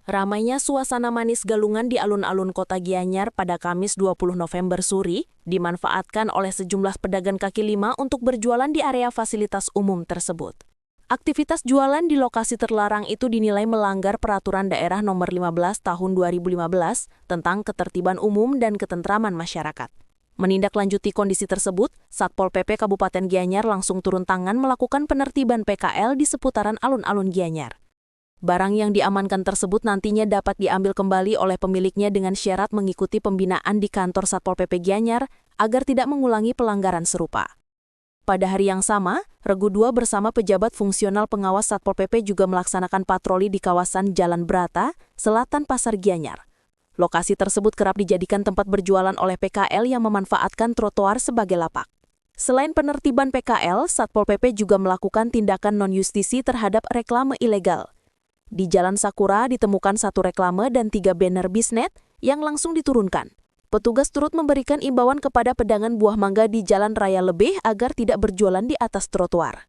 Ramainya suasana manis galungan di alun-alun kota Gianyar pada Kamis 20 November suri dimanfaatkan oleh sejumlah pedagang kaki lima untuk berjualan di area fasilitas umum tersebut. Aktivitas jualan di lokasi terlarang itu dinilai melanggar Peraturan Daerah Nomor 15 Tahun 2015 tentang Ketertiban Umum dan Ketentraman Masyarakat. Menindaklanjuti kondisi tersebut, Satpol PP Kabupaten Gianyar langsung turun tangan melakukan penertiban PKL di seputaran alun-alun Gianyar. Barang yang diamankan tersebut nantinya dapat diambil kembali oleh pemiliknya dengan syarat mengikuti pembinaan di kantor Satpol PP Gianyar agar tidak mengulangi pelanggaran serupa. Pada hari yang sama, Regu 2 bersama pejabat fungsional pengawas Satpol PP juga melaksanakan patroli di kawasan Jalan Brata, Selatan Pasar Gianyar. Lokasi tersebut kerap dijadikan tempat berjualan oleh PKL yang memanfaatkan trotoar sebagai lapak. Selain penertiban PKL, Satpol PP juga melakukan tindakan non-justisi terhadap reklame ilegal. Di Jalan Sakura ditemukan 1 reklame dan 3 banner bisnet yang langsung diturunkan. Petugas turut memberikan imbauan kepada pedagang buah mangga di Jalan Raya Lebih agar tidak berjualan di atas trotoar.